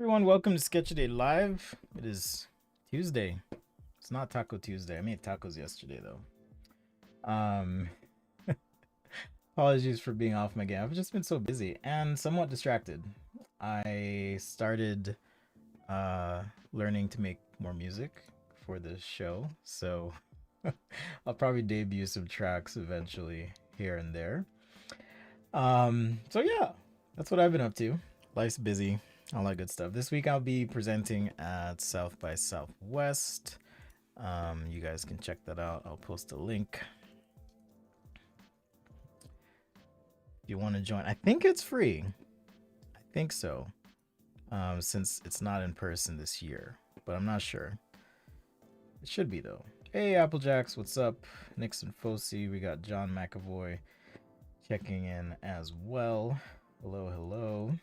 Everyone, welcome to Sketchaday Live. It is Tuesday. It's not Taco Tuesday. I made tacos yesterday though. Apologies for being off my game. I've just been so busy and somewhat distracted. I started uh learning to make more music for this show, so I'll probably debut some tracks eventually here and there. So yeah, that's what I've been up to. Life's busy, all that good stuff. This week I'll be presenting at South by Southwest. You guys can check that out. I'll post a link if you want to join. I think it's free. I think so. Since it's not in person this year, but I'm not sure. It should be though. Hey Applejacks, what's up? Nixon Fossey, we got John McAvoy checking in as well. Hello, hello.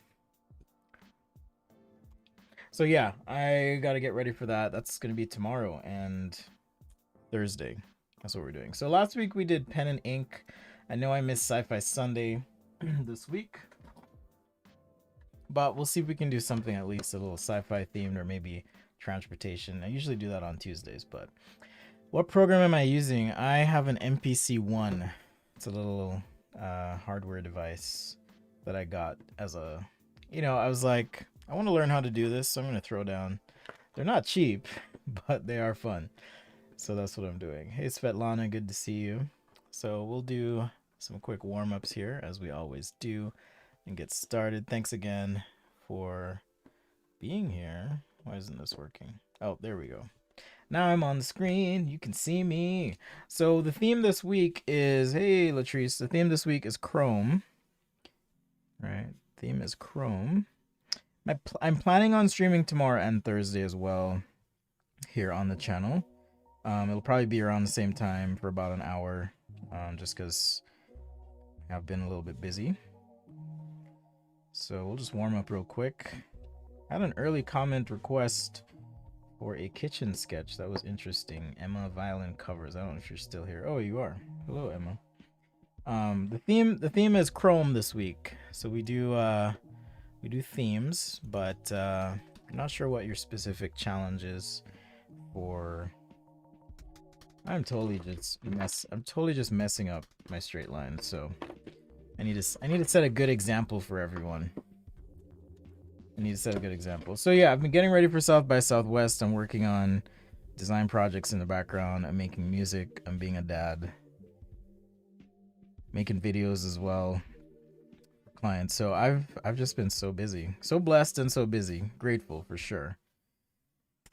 So yeah, I gotta get ready for that. That's gonna be tomorrow and Thursday. That's what we're doing. So last week we did pen and ink. I know I missed Sci-Fi Sunday this week, but we'll see if we can do something at least a little sci-fi themed or maybe transportation. I usually do that on Tuesdays, but what program am I using? I have an MPC-1. It's a little hardware device that I got as a, I was like, I want to learn how to do this, so I'm going to throw down. They're not cheap, but they are fun. So that's what I'm doing. Hey, Svetlana, good to see you. So we'll do some quick warm-ups here, as we always do, and get started. Thanks again for being here. Why isn't this working? Oh, there we go. Now I'm on the screen. You can see me. So the theme this week is, hey, Latrice, the theme this week is Chrome. Right? Theme is Chrome. I'm planning on streaming tomorrow and Thursday as well here on the channel. It'll probably be around the same time for about an hour, just because I've been a little bit busy. So we'll just warm up real quick. I had an early comment request for a kitchen sketch. That was interesting. Emma Violin Covers. I don't know if you're still here. Oh, you are. Hello, Emma. The theme is Chrome this week. So we do themes, but I'm not sure what your specific challenge is for. I'm totally just messing up my straight line, so I need to set a good example for everyone. So yeah, I've been getting ready for South by Southwest. I'm working on design projects in the background. I'm making music. I'm being a dad. Making videos as well for clients. So I've just been so busy. So blessed and so busy. Grateful for sure.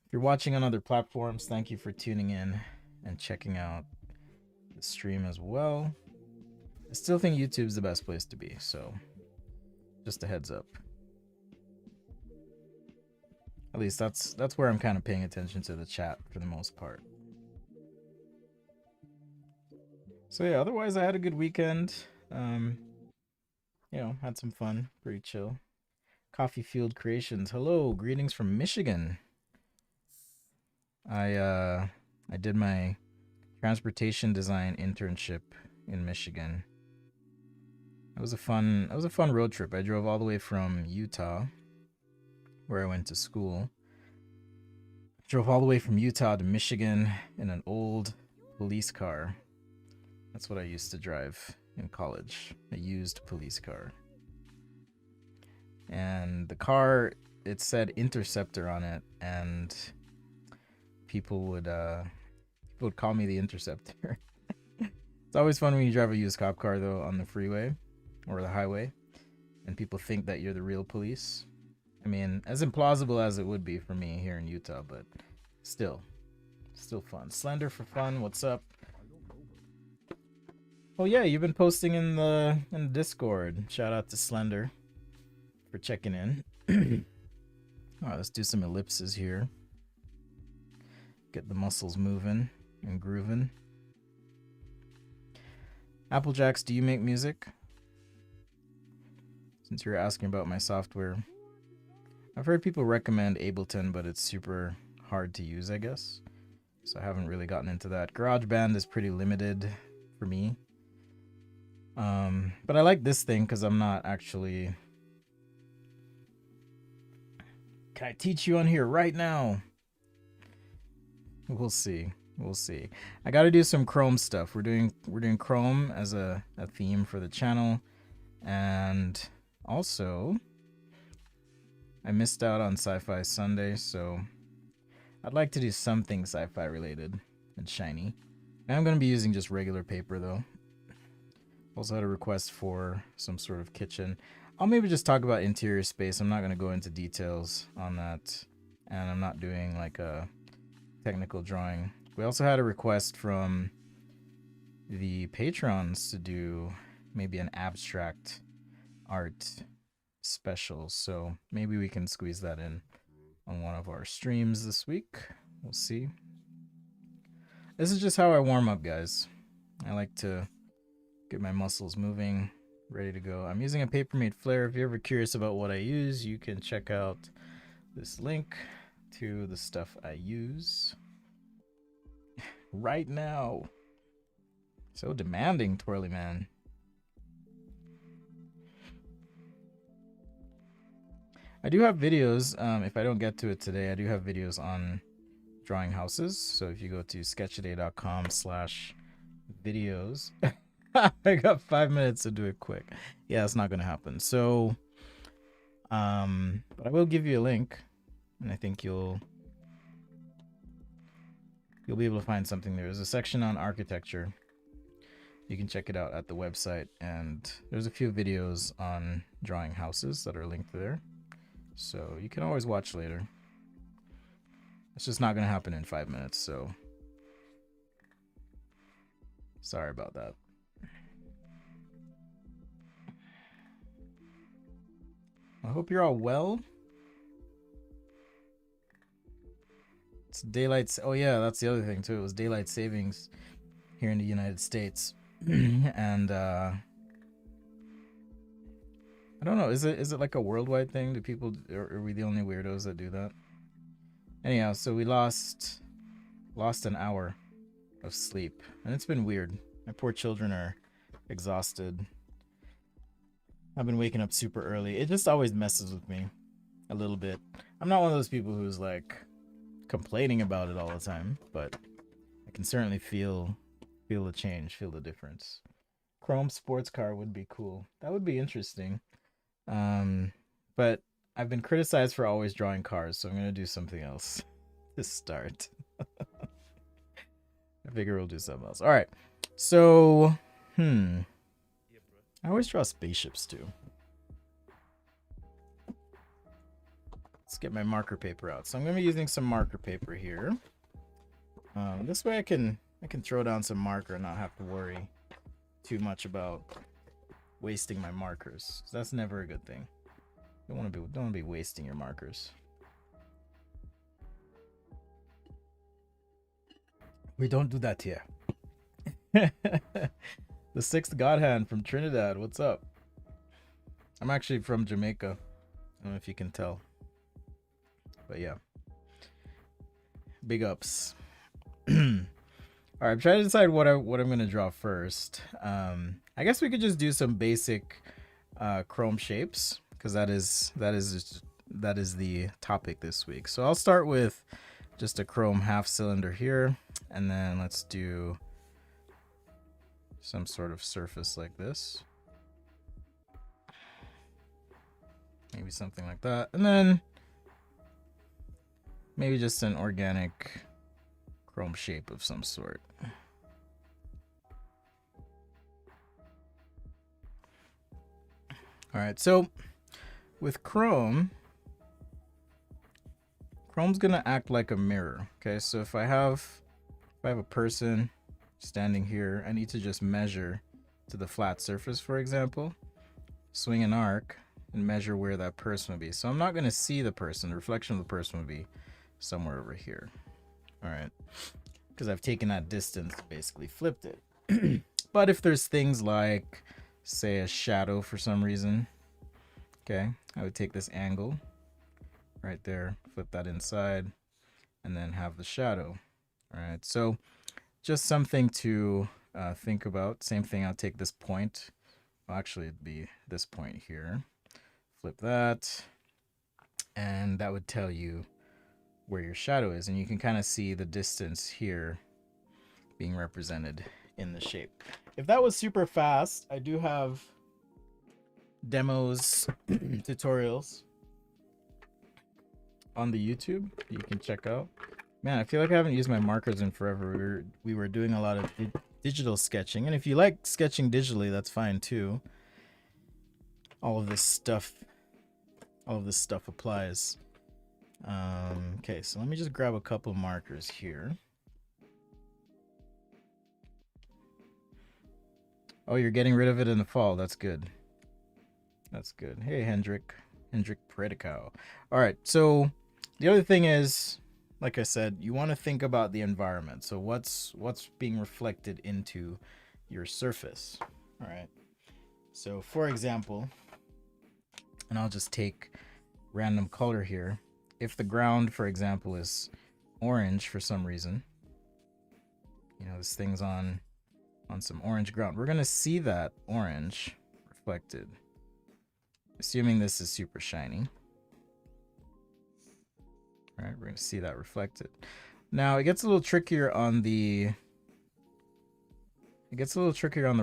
If you're watching on other platforms, thank you for tuning in and checking out the stream as well. I still think YouTube's the best place to be, so just a heads up. At least that's where I'm kind of paying attention to the chat for the most part. So yeah, otherwise I had a good weekend. Had some fun, pretty chill. Coffee Field Creations. Hello, greetings from Michigan. I did my transportation design internship in Michigan. It was a fun road trip. I drove all the way from Utah, where I went to school. Drove all the way from Utah to Michigan in an old police car. That's what I used to drive in college, a used police car. And the car, it said Interceptor on it, and people would call me the Interceptor. It's always fun when you drive a used cop car though on the freeway or the highway, and people think that you're the real police. I mean, as implausible as it would be for me here in Utah, but still fun. Slender for fun, what's up? Oh yeah, you've been posting in the Discord. Shout out to Slender for checking in. All right, let's do some ellipses here. Get the muscles moving and grooving. Applejacks, do you make music? Since you're asking about my software, I've heard people recommend Ableton, but it's super hard to use, I guess. So I haven't really gotten into that. GarageBand is pretty limited for me. But I like this thing because I'm not actually Can I teach you on here right now? We'll see. We'll see. I got to do some Chrome stuff. We're doing Chrome as a theme for the channel, and also I missed out on Sci-Fi Sunday, so I'd like to do something sci-fi related and shiny. And I'm going to be using just regular paper though. Also had a request for some sort of kitchen. I'll maybe just talk about interior space. I'm not going to go into details on that, and I'm not doing like a technical drawing. We also had a request from the patrons to do maybe an abstract art special, so maybe we can squeeze that in on one of our streams this week. We'll see. This is just how I warm up, guys. I like to get my muscles moving, ready to go. I'm using a Papermate flare. If you're ever curious about what I use, you can check out this link to the stuff I use right now. So demanding, Twirly Man. I do have videos. If I don't get to it today, I do have videos on drawing houses. So if you go to sketchaday.com/videos, I got 5 minutes to do it quick. Yeah, it's not gonna happen. So, but I will give you a link, and I think you'll be able to find something there. There's a section on architecture. You can check it out at the website, and there's a few videos on drawing houses that are linked there. So you can always watch later. It's just not going to happen in 5 minutes, so sorry about that. I hope you're all well. It's daylight. Oh yeah, that's the other thing too. It was daylight savings here in the United States. And I don't know, is it like a worldwide thing? Do people, are we the only weirdos that do that? Anyhow, so we lost an hour of sleep, and it's been weird. My poor children are exhausted. I've been waking up super early. It just always messes with me a little bit. I'm not one of those people who's like complaining about it all the time, but I can certainly feel the change, feel the difference. Chrome sports car would be cool. That would be interesting. But I've been criticized for always drawing cars, so I'm gonna do something else to start. I figure we'll do something else. All right. So, I always draw spaceships too. Let's get my marker paper out. So I'm gonna be using some marker paper here. This way I can throw down some marker and not have to worry too much about wasting my markers. So that's never a good thing. Don't want to be wasting your markers. We don't do that here. The sixth God hand from Trinidad. What's up? I'm actually from Jamaica. I don't know if you can tell. But yeah. Big ups. Alright, I'm trying to decide what I'm gonna draw first. I guess we could just do some basic chrome shapes, because that is the topic this week. So I'll start with just a chrome half cylinder here, and then let's do some sort of surface like this. Maybe something like that. And then maybe just an organic chrome shape of some sort. All right, so with Chrome's gonna act like a mirror. Okay, so if I have a person standing here, I need to just measure to the flat surface, for example, swing an arc and measure where that person would be. So I'm not gonna see the person. The reflection of the person would be somewhere over here. All right, because I've taken that distance, basically flipped it. But if there's things like, say, a shadow for some reason, okay, I would take this angle right there, flip that inside, and then have the shadow. All right, so just something to think about. Same thing, I'll take this point. Well, actually, it'd be this point here. Flip that. and that would tell you where your shadow is, and you can kind of see the distance here being represented in the shape. If that was super fast, I do have demos, tutorials on the YouTube you can check out. Man, I feel like I haven't used my markers in forever. We were doing a lot of digital sketching, and if you like sketching digitally, that's fine too. All of this stuff applies. Okay, so let me just grab a couple markers here. Oh, you're getting rid of it in the fall. That's good. That's good. Hey, Hendrik Predico. All right, so the other thing is, like I said, you want to think about the environment. So what's being reflected into your surface. All right. So for example, and I'll just take random color here. If the ground, for example, is orange for some reason, you know, this thing's on some orange ground, we're gonna see that orange reflected, assuming this is super shiny. All right, we're gonna see that reflected. Now it gets a little trickier on the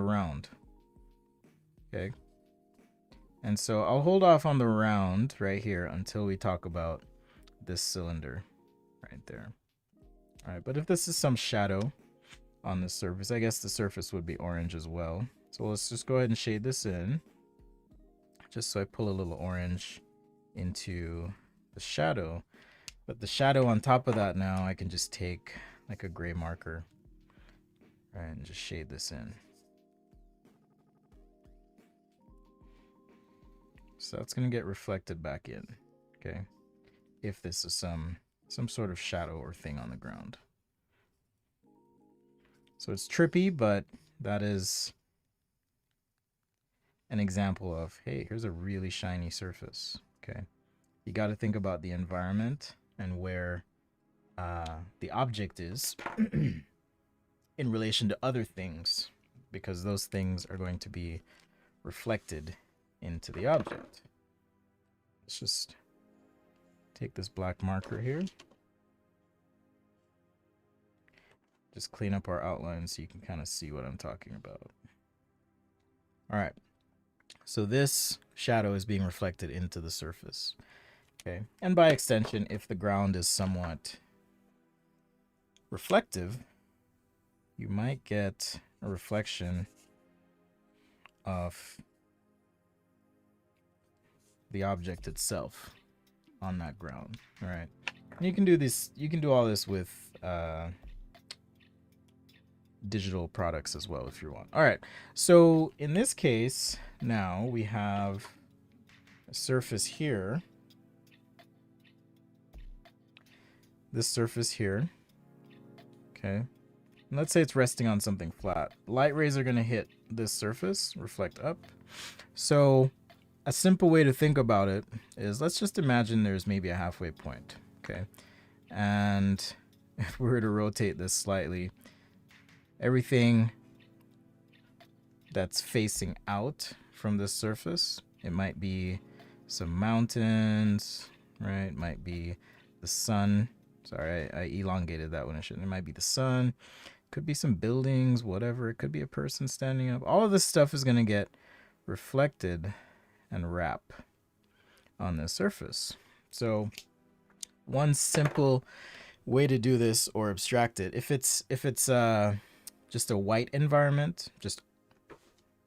round. Okay. And so I'll hold off on the round right here until we talk about this cylinder right there. All right, but if this is some shadow on the surface, I guess the surface would be orange as well. So let's just go ahead and shade this in, just so I pull a little orange into the shadow. But the shadow on top of that, now I can just take like a gray marker, right, and just shade this in. So that's going to get reflected back in, okay, if this is some sort of shadow or thing on the ground. So it's trippy, but that is an example of, hey, here's a really shiny surface, okay? You got to think about the environment and where the object is in relation to other things, because those things are going to be reflected into the object. Let's just take this black marker here. Just clean up our outline so you can kind of see what I'm talking about. All right. So this shadow is being reflected into the surface. Okay. And by extension, if the ground is somewhat reflective, you might get a reflection of the object itself on that ground. All right. And you can do this, you can do all this with digital products as well if you want. All right, so in this case, now we have a surface here, this surface here, okay, and let's say it's resting on something flat. Light rays are going to hit this surface, reflect up. So a simple way to think about it is, let's just imagine there's maybe a halfway point, okay, and if we were to rotate this slightly, everything that's facing out from this surface, it might be some mountains, right? It might be the sun. Sorry, I elongated that one. I shouldn't. It might be the sun. Could be some buildings, whatever. It could be a person standing up. All of this stuff is going to get reflected and wrap on this surface. So one simple way to do this or abstract it, if it's just a white environment, just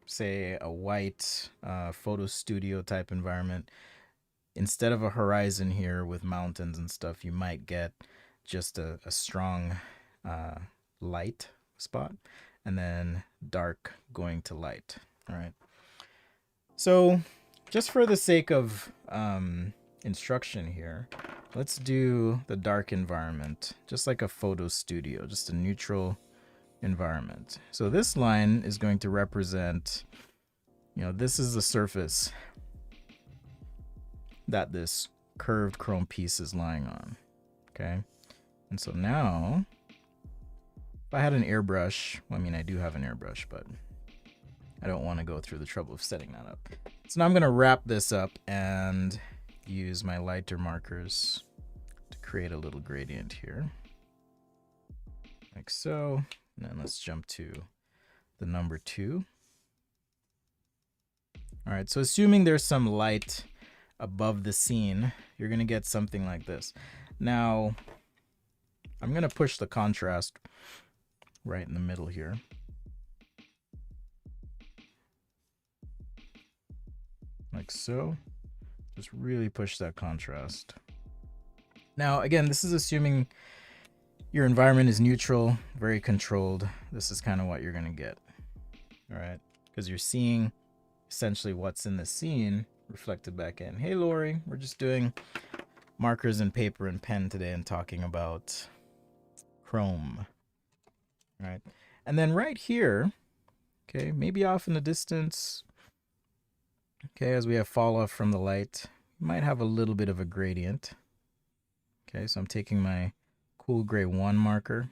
say a white photo studio type environment, instead of a horizon here with mountains and stuff, you might get just a strong light spot and then dark going to light. All right. So just for the sake of instruction here, let's do the dark environment, just like a photo studio, just a neutral environment. So this line is going to represent, you know, this is the surface that this curved chrome piece is lying on, okay? And so now, if I had an airbrush, well, I mean, I do have an airbrush, but I don't want to go through the trouble of setting that up. So now I'm going to wrap this up and use my lighter markers to create a little gradient here. Like so. And then let's jump to the number 2. All right, so assuming there's some light above the scene, you're going to get something like this. Now, I'm going to push the contrast right in the middle here. Like so. Just really push that contrast. Now, again, this is assuming your environment is neutral, very controlled. This is kind of what you're going to get. All right, because you're seeing essentially what's in the scene reflected back in. Hey, Lori, we're just doing markers and paper and pen today and talking about Chrome. All right, and then right here, okay, maybe off in the distance, okay, as we have fall off from the light, you might have a little bit of a gradient. Okay, so I'm taking my cool gray 1 marker.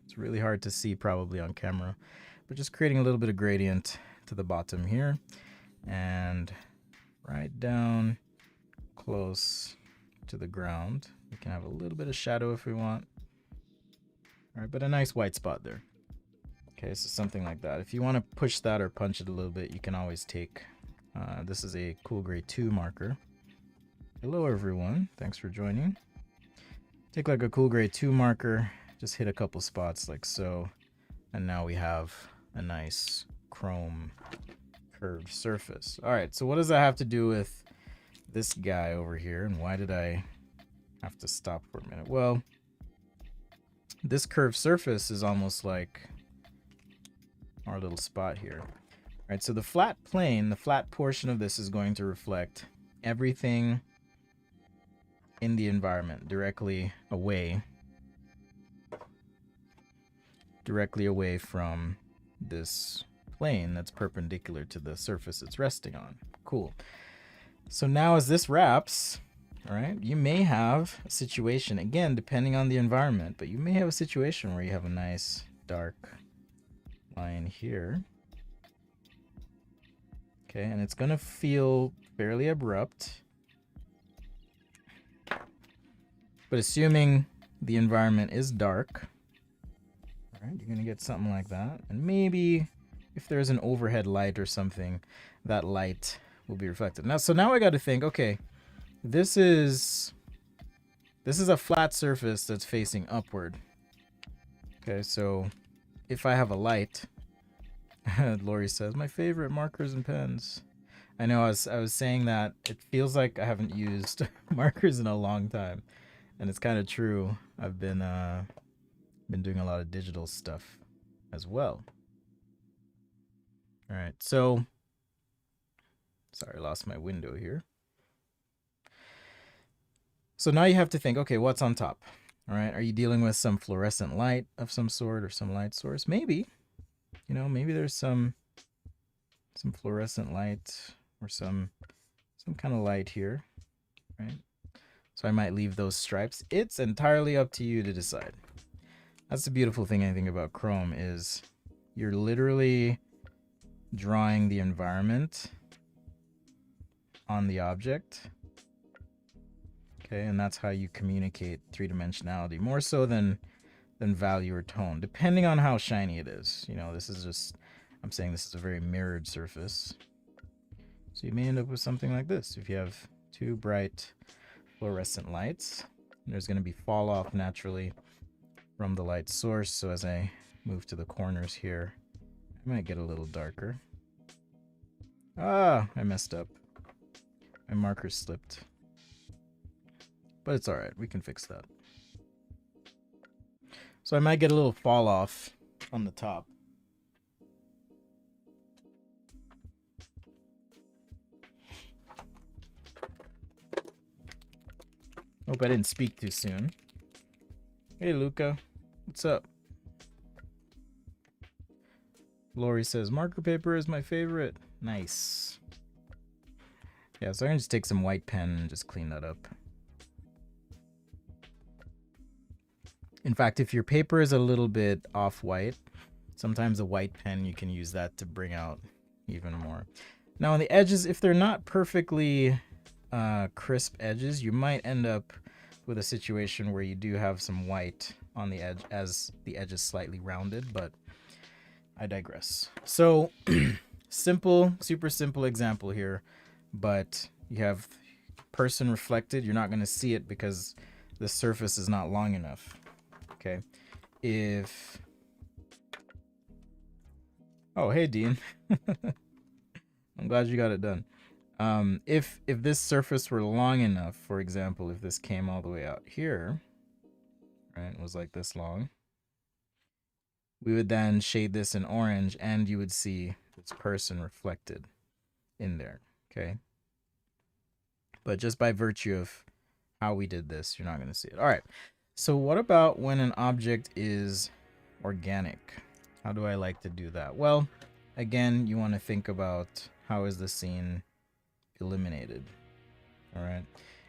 It's really hard to see probably on camera, but just creating a little bit of gradient to the bottom here and right down close to the ground. We can have a little bit of shadow if we want. All right, but a nice white spot there. Okay, so something like that. If you want to push that or punch it a little bit, you can always take, this is a cool gray 2 marker. Hello everyone, thanks for joining. Take like a cool gray 2 marker, just hit a couple spots like so, and now we have a nice chrome curved surface. All right, so what does that have to do with this guy over here, and why did I have to stop for a minute? Well, this curved surface is almost like our little spot here. All right, so the flat plane, the flat portion of this is going to reflect everything in the environment directly away from this plane that's perpendicular to the surface it's resting on. Cool. So now as this wraps, all right, you may have a situation, again, depending on the environment, but you may have a situation where you have a nice dark line here. Okay, and it's going to feel fairly abrupt. But assuming the environment is dark, all right, you're going to get something like that. And maybe if there's an overhead light or something, that light will be reflected. Now, so now I got to think, okay, this is a flat surface that's facing upward. Okay, so if I have a light, Lori says, my favorite markers and pens. I know I was saying that it feels like I haven't used markers in a long time. And it's kind of true. I've been doing a lot of digital stuff as well. All right, so sorry, I lost my window here. So now you have to think, okay, what's on top? All right, are you dealing with some fluorescent light of some sort or some light source? Maybe, you know, maybe there's some fluorescent light or some kind of light here, right? So I might leave those stripes. It's entirely up to you to decide. That's the beautiful thing I think about Chrome is you're literally drawing the environment on the object. Okay, and that's how you communicate three-dimensionality, more so than value or tone, depending on how shiny it is. You know, this is just, I'm saying this is a very mirrored surface. So you may end up with something like this. If you have two bright fluorescent lights, there's going to be fall off naturally from the light source. So as I move to the corners here, I might get a little darker. Ah, I messed up. My marker slipped. But it's all right. We can fix that. So I might get a little fall off on the top. Hope I didn't speak too soon. Hey, Luca. What's up? Lori says, marker paper is my favorite. Nice. Yeah, so I can just take some white pen and just clean that up. In fact, if your paper is a little bit off-white, sometimes a white pen, you can use that to bring out even more. Now on the edges, if they're not perfectly crisp edges, you might end up with a situation where you do have some white on the edge as the edge is slightly rounded, but I digress. So simple, super simple example here, but you have person reflected. You're not going to see it because the surface is not long enough. Okay. If, oh, hey, Dean. I'm glad you got it done. If this surface were long enough, for example, if this came all the way out here, right, was like this long, we would then shade this in orange and you would see this person reflected in there, okay? But just by virtue of how we did this, you're not going to see it. All right, so what about when an object is organic? How do I like to do that? Well, again, you want to think about how is the scene eliminated, all right?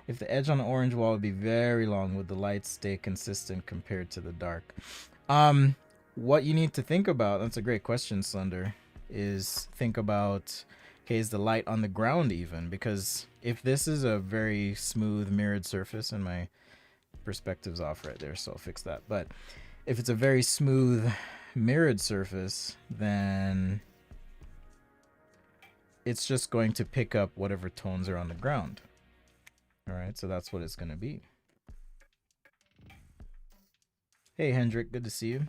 If the edge on the orange wall would be very long, would the light stay consistent compared to the dark? What you need to think about, that's a great question, Slender, is think about, okay, is the light on the ground even? Because if this is a very smooth mirrored surface, and my perspective's off right there, so I'll fix that. But if it's a very smooth mirrored surface, then it's just going to pick up whatever tones are on the ground. All right, so that's what it's going to be. Hey, Hendrik, good to see you.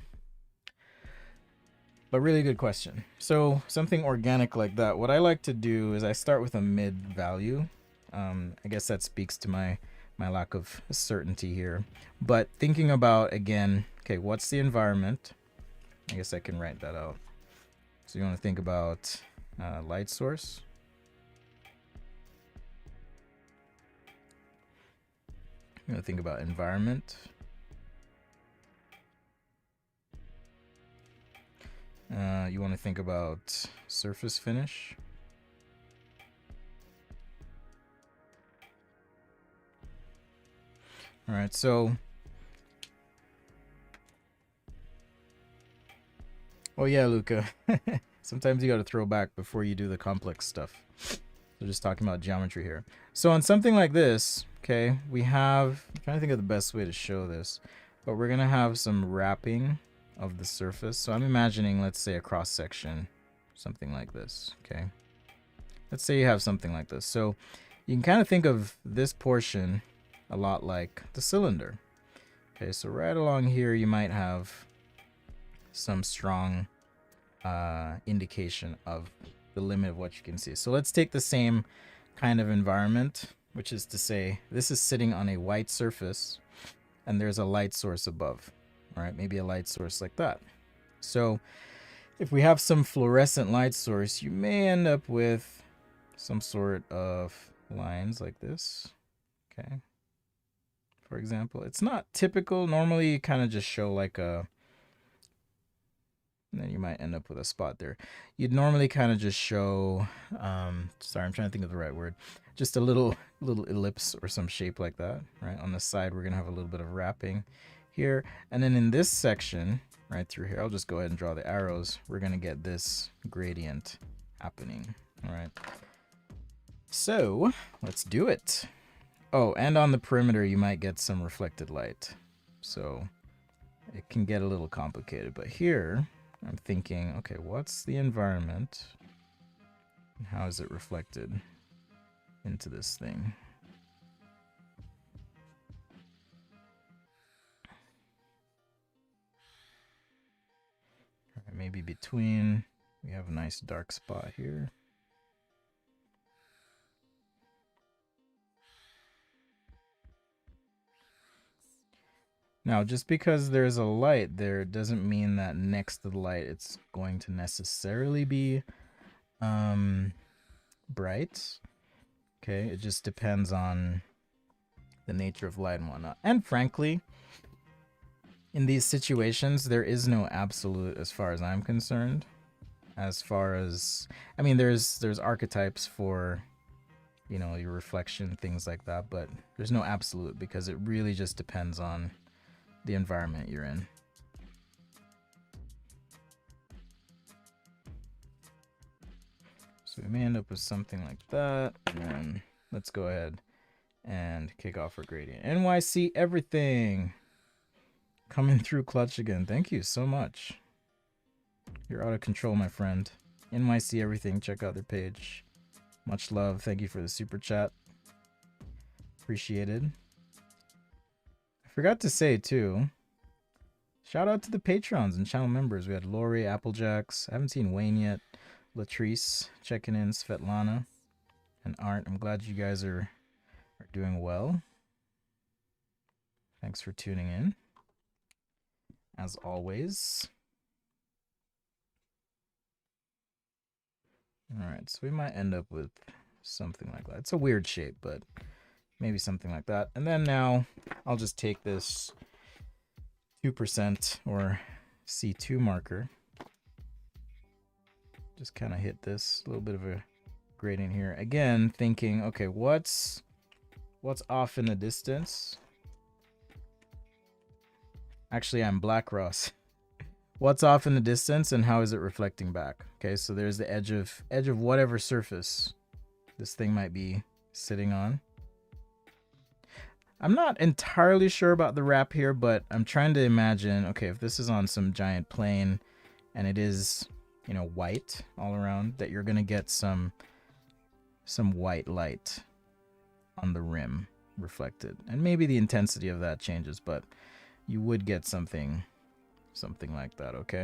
But really good question. So something organic like that, what I like to do is I start with a mid value. I guess that speaks to my lack of certainty here. But thinking about, again, okay, what's the environment? I guess I can write that out. So you want to think about light source. You want to think about environment. You want to think about surface finish. All right, so oh yeah, Luca. Sometimes you got to throw back before you do the complex stuff. So just talking about geometry here. So on something like this, okay, we have, I'm trying to think of the best way to show this, but we're gonna have some wrapping of the surface. So I'm imagining, let's say, a cross section, something like this, okay? Let's say you have something like this. So you can kind of think of this portion a lot like the cylinder. Okay, so right along here you might have some strong indication of the limit of what you can see. So let's take the same kind of environment, which is to say this is sitting on a white surface and there's a light source above. All right, maybe a light source like that. So if we have some fluorescent light source, you may end up with some sort of lines like this, okay? For example, it's not typical. Normally you kind of just show like a, and then you might end up with a spot there. You'd normally kind of just show, sorry, I'm trying to think of the right word, just a little ellipse or some shape like that, right? On the side, we're gonna have a little bit of wrapping here. And then in this section, right through here, I'll just go ahead and draw the arrows. We're gonna get this gradient happening, all right? So let's do it. Oh, and on the perimeter, you might get some reflected light. So it can get a little complicated, but here I'm thinking, okay, what's the environment and how is it reflected into this thing? All right, maybe between, we have a nice dark spot here. Now, just because there's a light there doesn't mean that next to the light it's going to necessarily be bright. Okay, it just depends on the nature of light and whatnot. And frankly, in these situations, there is no absolute as far as I'm concerned. As far as, I mean, there's archetypes for, you know, your reflection, things like that, but there's no absolute because it really just depends on the environment you're in. So we may end up with something like that, and then let's go ahead and kick off our gradient. NYC everything. Coming through clutch again. Thank you so much. You're out of control, my friend. NYC everything. Check out their page. Much love. Thank you for the super chat. Appreciated. I forgot to say, too, shout out to the patrons and channel members. We had Lori, Applejacks. I haven't seen Wayne yet. Latrice checking in. Svetlana and Art. I'm glad you guys are doing well. Thanks for tuning in. As always. Alright, so we might end up with something like that. It's a weird shape, but maybe something like that. And then now I'll just take this 2% or C2 marker. Just kind of hit this, a little bit of a gradient here. Again, thinking, okay, what's off in the distance? Actually, I'm Black Ross. What's off in the distance and how is it reflecting back? Okay, so there's the edge of whatever surface this thing might be sitting on. I'm not entirely sure about the wrap here, but I'm trying to imagine, okay, if this is on some giant plane and it is, you know, white all around, that you're gonna get some white light on the rim reflected. And maybe the intensity of that changes, but you would get something like that, okay?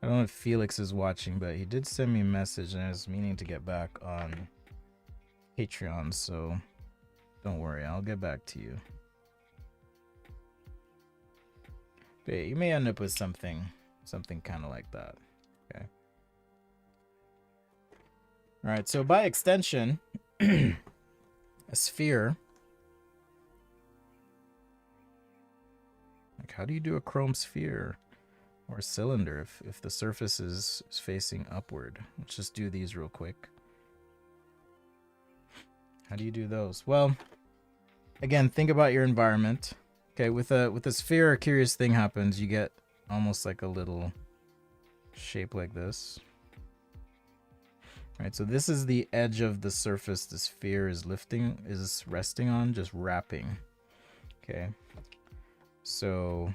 I don't know if Felix is watching, but he did send me a message and I was meaning to get back on Patreon, so don't worry, I'll get back to you. But you may end up with something kind of like that. Okay. All right, so by extension, a sphere. Like, how do you do a chrome sphere or a cylinder if the surface is facing upward? Let's just do these real quick. How do you do those? Well, again, think about your environment. Okay, with a sphere, a curious thing happens. You get almost like a little shape like this. All right, so this is the edge of the surface the sphere is resting on, just wrapping. Okay, so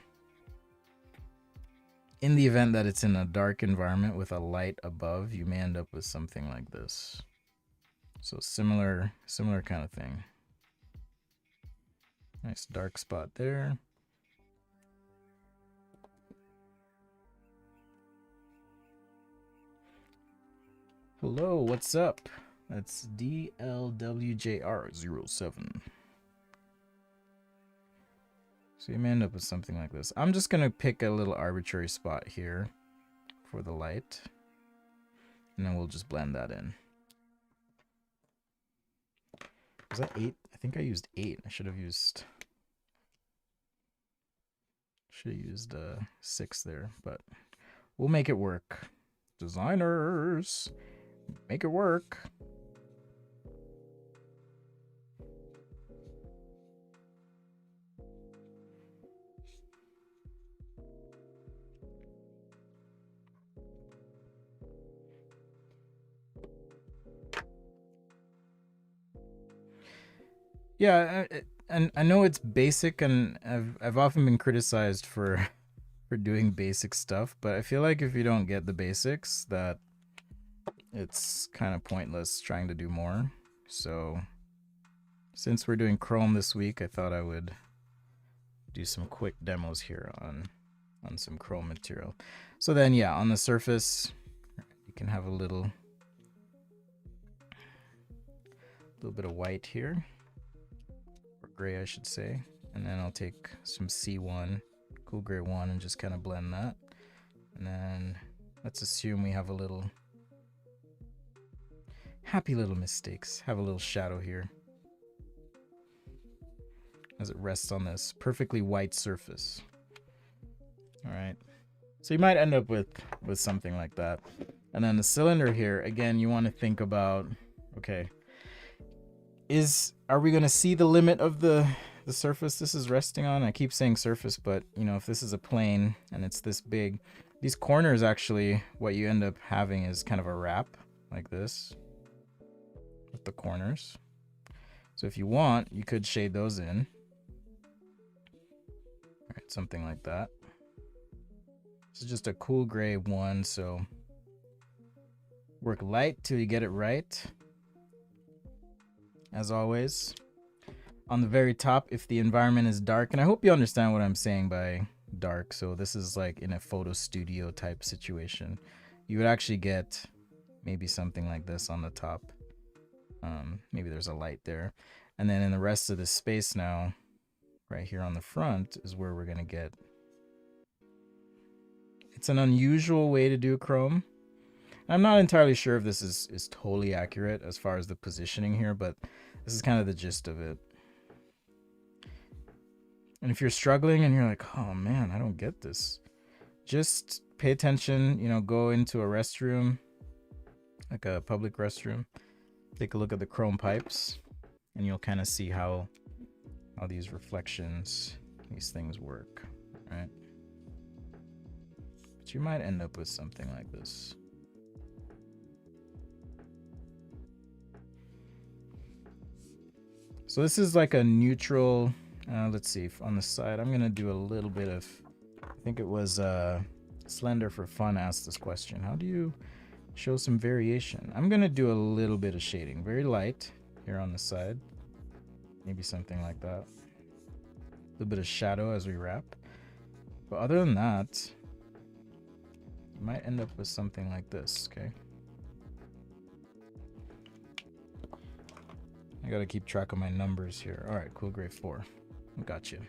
in the event that it's in a dark environment with a light above, you may end up with something like this. So similar kind of thing. Nice dark spot there. Hello, what's up? That's DLWJR07. So you may end up with something like this. I'm just going to pick a little arbitrary spot here for the light. And then we'll just blend that in. Was that 8? I think I used 8. I should have used 6 there, but we'll make it work. Designers, make it work. Yeah, and I know it's basic, and I've often been criticized for doing basic stuff, but I feel like if you don't get the basics, that it's kind of pointless trying to do more. So since we're doing Chrome this week, I thought I would do some quick demos here on some Chrome material. So then, yeah, on the surface, you can have a little bit of white here. Gray, I should say, and then I'll take some C1, cool gray 1, and just kind of blend that. And then let's assume we have a little happy little mistakes. Have a little shadow here as it rests on this perfectly white surface. All right, so you might end up with something like that. And then the cylinder here, again, you want to think about, okay, are we going to see the limit of the surface this is resting on? I keep saying surface, but you know, if this is a plane and it's this big, these corners, actually what you end up having is kind of a wrap like this with the corners. So if you want, you could shade those in. All right, something like that. This is just a cool gray one, so work light till you get it right. As always, on the very top, if the environment is dark, and I hope you understand what I'm saying by dark. So this is like in a photo studio type situation. You would actually get maybe something like this on the top. Maybe there's a light there. And then in the rest of the space now, right here on the front is where we're going to get. It's an unusual way to do chrome. I'm not entirely sure if this is totally accurate as far as the positioning here, but this is kind of the gist of it. And if you're struggling and you're like, oh man, I don't get this, just pay attention, you know, go into a restroom, like a public restroom, take a look at the chrome pipes, and you'll kind of see how these reflections, these things work, right? But you might end up with something like this. So this is like a neutral, let's see, on the side, I'm gonna do a little bit of, I think it was Slender for Fun asked this question. How do you show some variation? I'm gonna do a little bit of shading, very light here on the side. Maybe something like that. A little bit of shadow as we wrap. But other than that, you might end up with something like this, okay? I gotta keep track of my numbers here. All right, cool gray 4. Got you.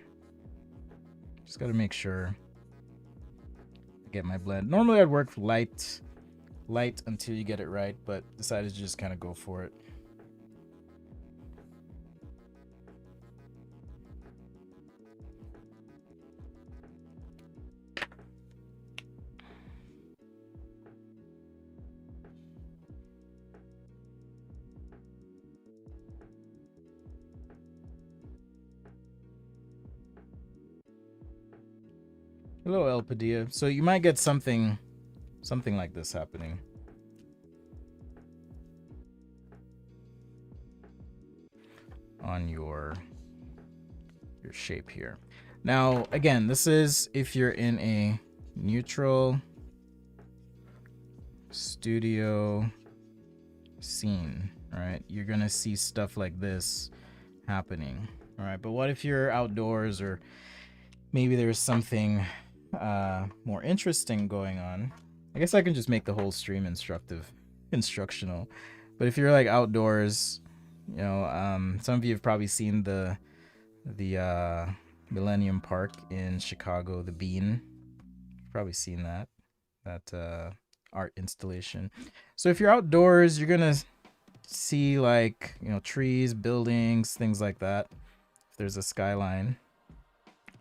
Just gotta make sure I get my blend. Normally I'd work light until you get it right, but decided to just kind of go for it. Hello, El Padilla. So you might get something like this happening. On your shape here. Now, again, this is if you're in a neutral studio scene, all right? You're gonna see stuff like this happening, all right? But what if you're outdoors, or maybe there's something more interesting going on? I guess I can just make the whole stream instructional. But if you're like outdoors, you know, some of you have probably seen the Millennium Park in Chicago, the Bean. You've probably seen that art installation. So if you're outdoors, you're gonna see, like, you know, trees, buildings, things like that. If there's a skyline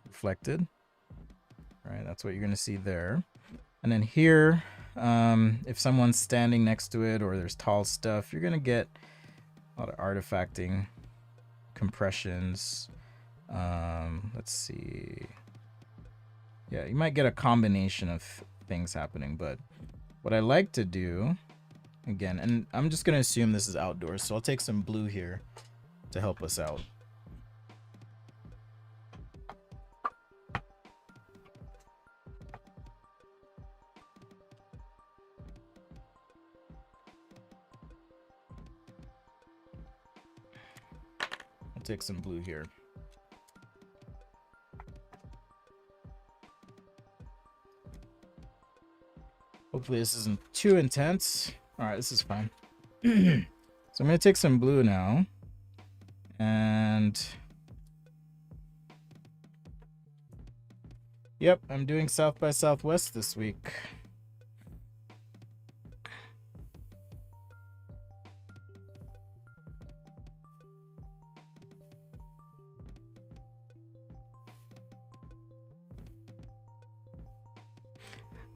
reflected, right, that's what you're gonna see there. And then here, if someone's standing next to it or there's tall stuff, you're gonna get a lot of artifacting, compressions. Let's see. Yeah, you might get a combination of things happening, but what I like to do, again, and I'm just gonna assume this is outdoors, so I'll take some blue here to help us out. I'll take some blue here. Hopefully this isn't too intense. All right, this is fine. So I'm gonna take some blue now, and yep, I'm doing South by Southwest this week.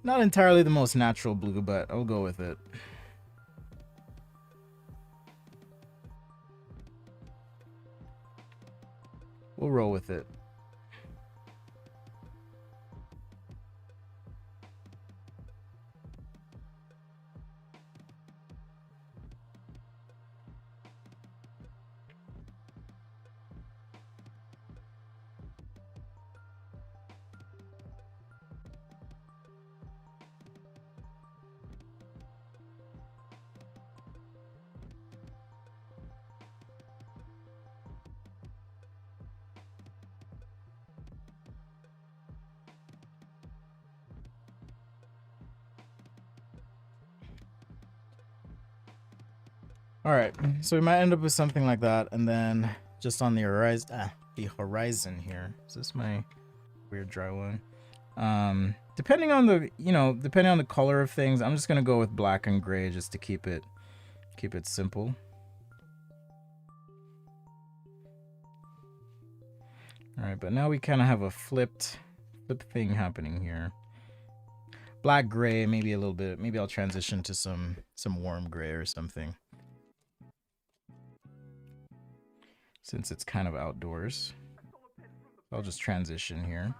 Not entirely the most natural blue, but I'll go with it. We'll roll with it. All right, so we might end up with something like that, and then just on the horizon here. Is this my weird dry one? Depending on the color of things, I'm just gonna go with black and gray just to keep it simple. All right, but now we kind of have a flip thing happening here. Black gray, maybe a little bit. Maybe I'll transition to some warm gray or something, since it's kind of outdoors. I'll just transition here.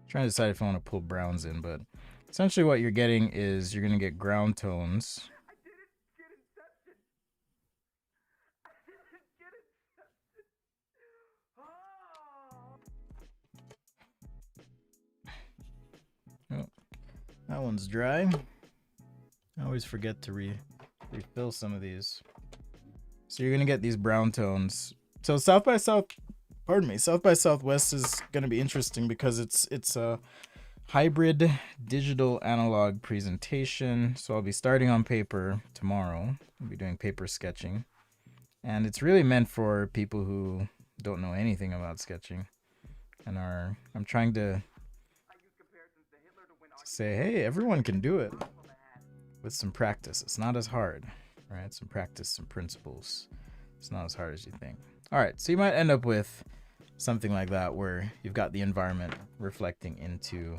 Trying to decide if I want to pull browns in, but essentially what you're getting is you're going to get ground tones. Oh, that one's dry. I always forget to refill some of these. So you're going to get these brown tones. So South by Southwest is going to be interesting because it's a hybrid digital analog presentation. So I'll be starting on paper tomorrow. I'll be doing paper sketching. And it's really meant for people who don't know anything about sketching and I'm trying to say, hey, everyone can do it with some practice. It's not as hard, right? Some practice, some principles. It's not as hard as you think. All right, so you might end up with something like that where you've got the environment reflecting into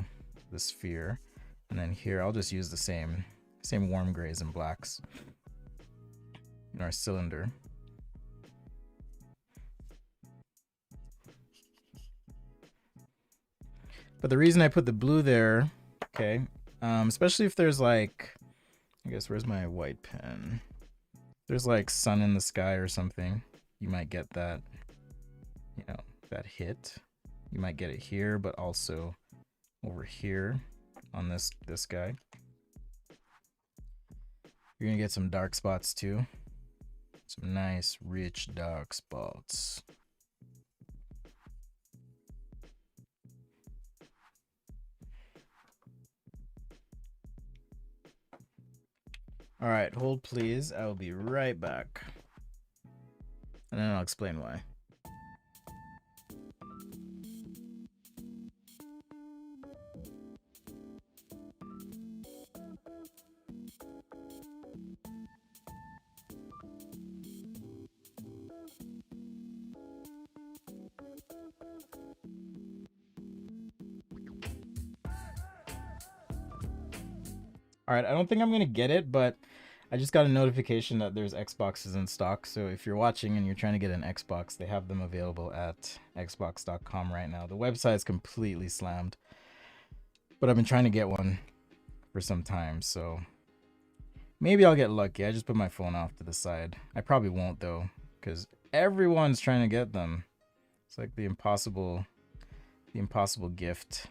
the sphere. And then here, I'll just use the same warm grays and blacks in our cylinder. But the reason I put the blue there, okay, especially if there's like, I guess, where's my white pen? There's like sun in the sky or something. You might get that, that hit. You might get it here, but also over here on this guy. You're gonna get some dark spots too. Some nice, rich, dark spots. All right, hold please. I will be right back. And then I'll explain why. All right, I don't think I'm gonna get it, but I just got a notification that there's Xboxes in stock. So if you're watching and you're trying to get an Xbox, they have them available at xbox.com right now. The website is completely slammed, but I've been trying to get one for some time, so maybe I'll get lucky. I just put my phone off to the side. I probably won't though, because everyone's trying to get them. It's like the impossible gift.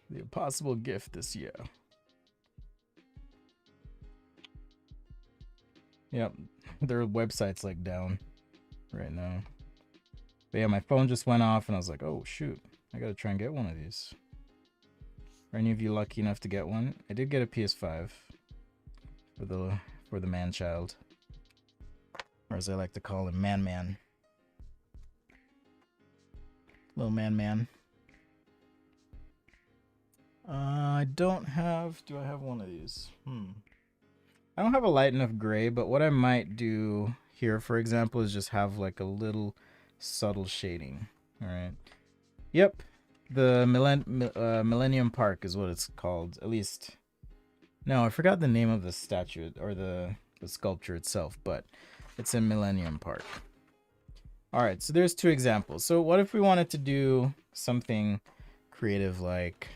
The impossible gift this year. Yep, their website's like down right now. But yeah, my phone just went off and I was like, oh shoot, I gotta try and get one of these. Are any of you lucky enough to get one? I did get a PS5 for the man-child. Or as I like to call him, man-man. Little man. I don't have. Do I have one of these? I don't have a light enough gray, but what I might do here, for example, is just have like a little subtle shading. All right. Yep. The Millennium Park is what it's called. At least. No, I forgot the name of the statue or the sculpture itself, but it's in Millennium Park. All right, so there's two examples. So what if we wanted to do something creative like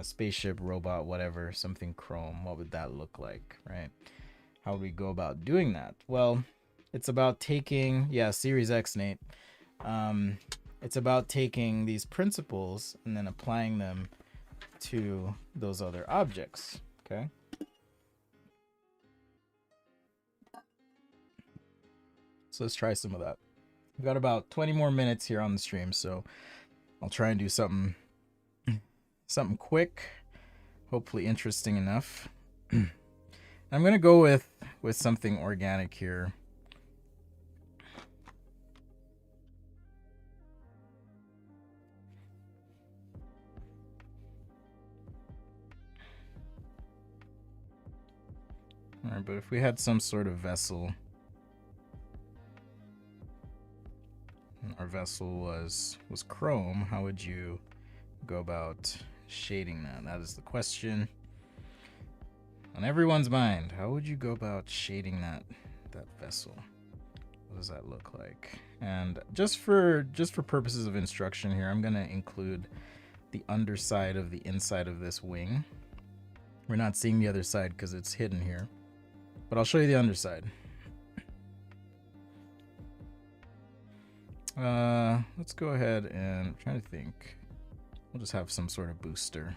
spaceship, robot, whatever, something chrome? What would that look like, right? How would we go about doing that? Well, it's about taking, Series X, Nate. It's about taking these principles and then applying them to those other objects, okay? So let's try some of that. We've got about 20 more minutes here on the stream, so I'll try and do something quick, hopefully interesting enough. I'm gonna go with something organic here. All right, but if we had some sort of vessel, our vessel was chrome, how would you go about shading that? That is the question on everyone's mind. How would you go about shading that vessel? What does that look like? And just for purposes of instruction here, I'm gonna include the underside of the inside of this wing. We're not seeing the other side because it's hidden here, but I'll show you the underside. Let's go ahead and I'm trying to think. We'll just have some sort of booster,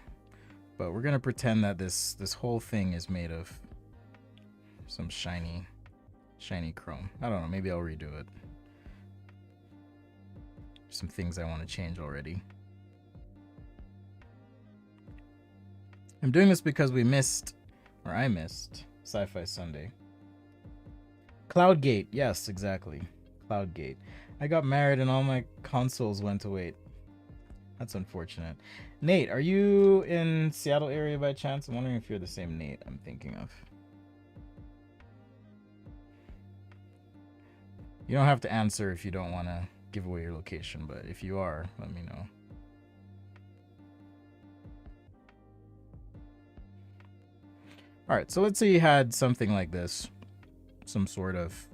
but we're gonna pretend that this whole thing is made of some shiny chrome. I don't know, maybe I'll redo it. Some things I want to change already. I'm doing this because I missed Sci-Fi Sunday. Cloudgate, yes, exactly. Cloudgate. I got married and all my consoles went to wait. That's unfortunate. Nate, are you in Seattle area by chance? I'm wondering if you're the same Nate I'm thinking of. You don't have to answer if you don't want to give away your location, but if you are, let me know. All right, so let's say you had something like this, some sort of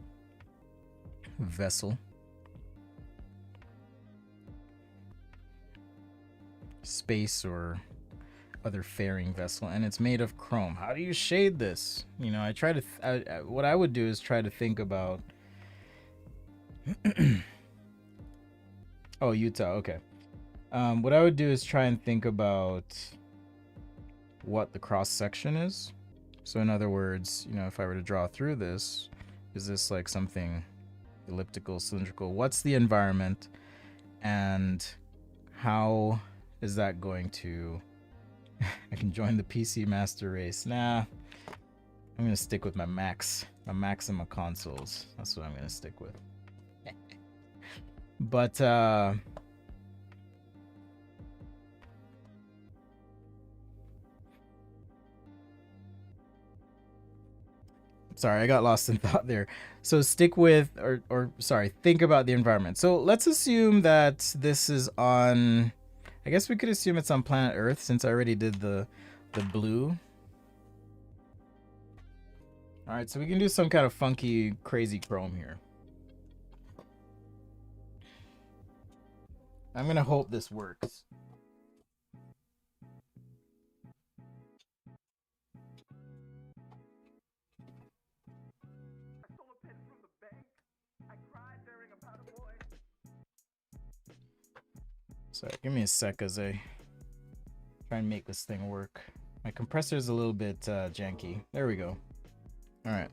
vessel. Space or other faring vessel, and it's made of chrome. How do you shade this? You know, I try to what I would do is try to think about oh, Utah, okay. What I would do is try and think about what the cross section is. So in other words, you know, if I were to draw through this, is this like something elliptical, cylindrical? What's the environment, and how is that going to I can join the PC master race? Nah, I'm gonna stick with my Maxima consoles. That's what I'm gonna stick with. But sorry, I got lost in thought there. So stick with, or sorry, think about the environment. So let's assume that this is on, I guess we could assume it's on planet Earth since I already did the blue. All right, so we can do some kind of funky, crazy chrome here. I'm gonna hope this works. Sorry, give me a sec as I try and make this thing work. My compressor is a little bit janky. There we go. All right.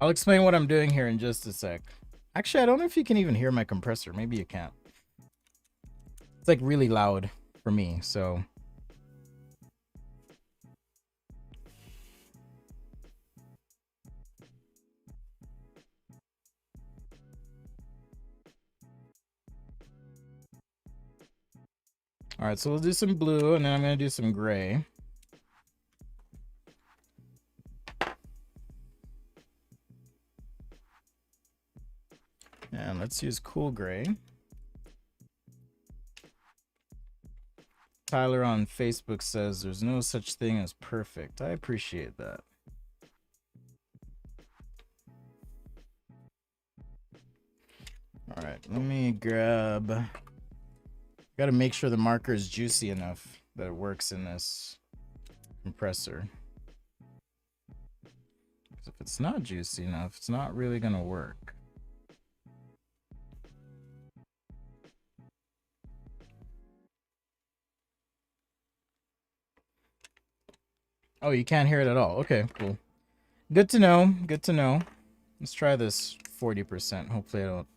I'll explain what I'm doing here in just a sec. Actually, I don't know if you can even hear my compressor. Maybe you can't. It's like really loud for me, so. All right, so we'll do some blue and then I'm gonna do some gray. And let's use cool gray. Tyler on Facebook says there's no such thing as perfect. I appreciate that. All right, let me grab. Got to make sure the marker is juicy enough that it works in this compressor. Because if it's not juicy enough, it's not really going to work. Oh, you can't hear it at all. Okay, cool. Good to know. Good to know. Let's try this 40%. Hopefully I don't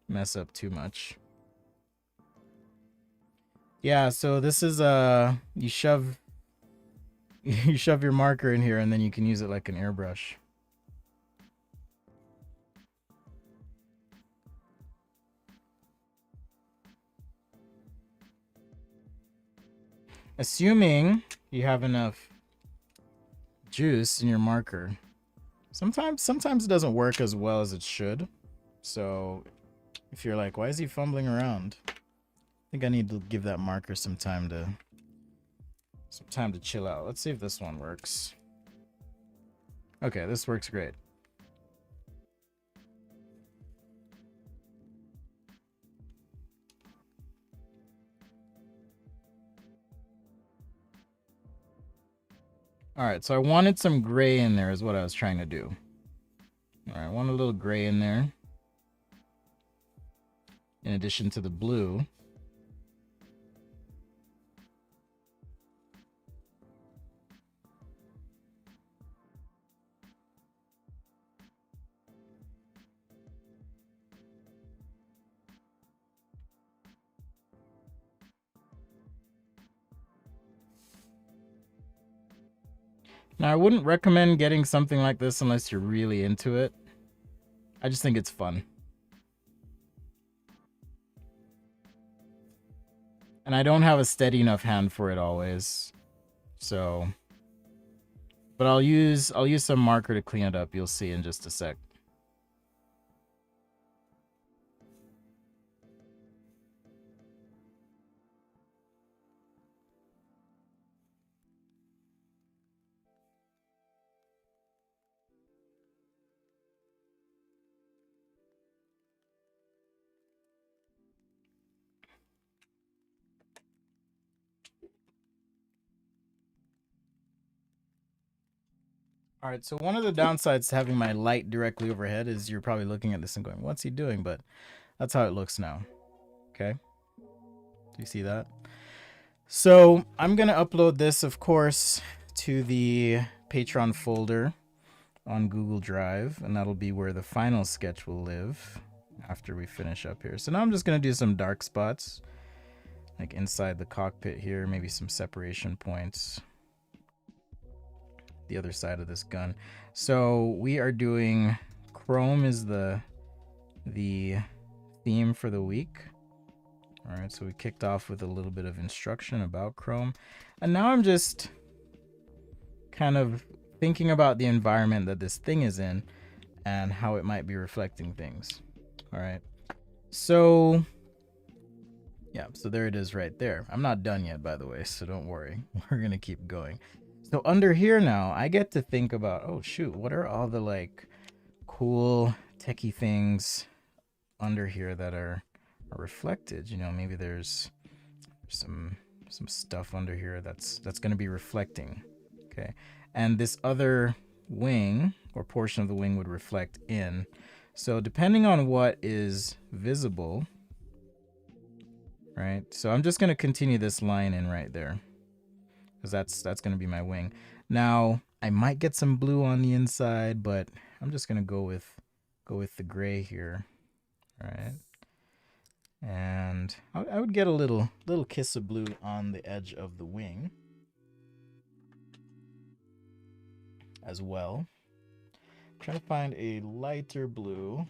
mess up too much. Yeah, so this is you shove your marker in here and then you can use it like an airbrush. Assuming you have enough juice in your marker. Sometimes it doesn't work as well as it should. So if you're like, why is he fumbling around? I think I need to give that marker some time to chill out. Let's see if this one works. Okay, this works great. All right, so I wanted some gray in there is what I was trying to do. All right, I want a little gray in there. In addition to the blue. Now, I wouldn't recommend getting something like this unless you're really into it. I just think it's fun. And I don't have a steady enough hand for it always. So, but I'll use some marker to clean it up. You'll see in just a sec. All right, so one of the downsides to having my light directly overhead is you're probably looking at this and going, what's he doing? But that's how it looks now. Okay. Do you see that? So I'm going to upload this, of course, to the Patreon folder on Google Drive, and that'll be where the final sketch will live after we finish up here. So now I'm just going to do some dark spots, like inside the cockpit here, maybe some separation points. The other side of this gun. So we are doing Chrome is the theme for the week. All right, so we kicked off with a little bit of instruction about Chrome, and now I'm just kind of thinking about the environment that this thing is in and how it might be reflecting things. All right, so yeah, so there it is right there. I'm not done yet, by the way, so don't worry. We're gonna keep going. So under here now, I get to think about, oh shoot, what are all the like cool techie things under here that are reflected? You know, maybe there's some some stuff under here that's going to be reflecting. Okay, and this other wing or portion of the wing would reflect in. So depending on what is visible, right? So I'm just going to continue this line in right there, because that's going to be my wing. Now I might get some blue on the inside, but I'm just going to go with the gray here, right? And I would get a little kiss of blue on the edge of the wing as well. I'm trying to find a lighter blue.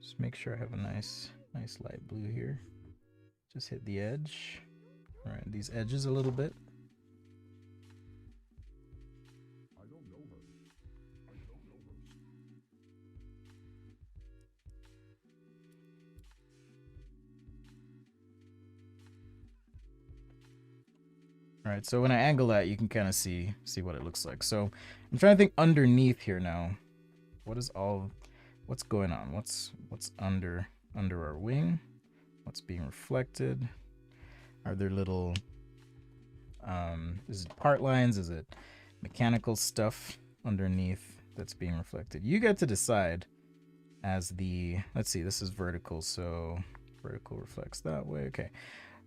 Just make sure I have a nice light blue here. Just hit the edge. All right, these edges a little bit. All right, so when I angle that, you can kind of see what it looks like. So I'm trying to think underneath here now. What's going on? What's under our wing? What's being reflected? Are there little is it part lines? Is it mechanical stuff underneath that's being reflected? You get to decide as the, let's see, this is vertical, so vertical reflects that way. Okay.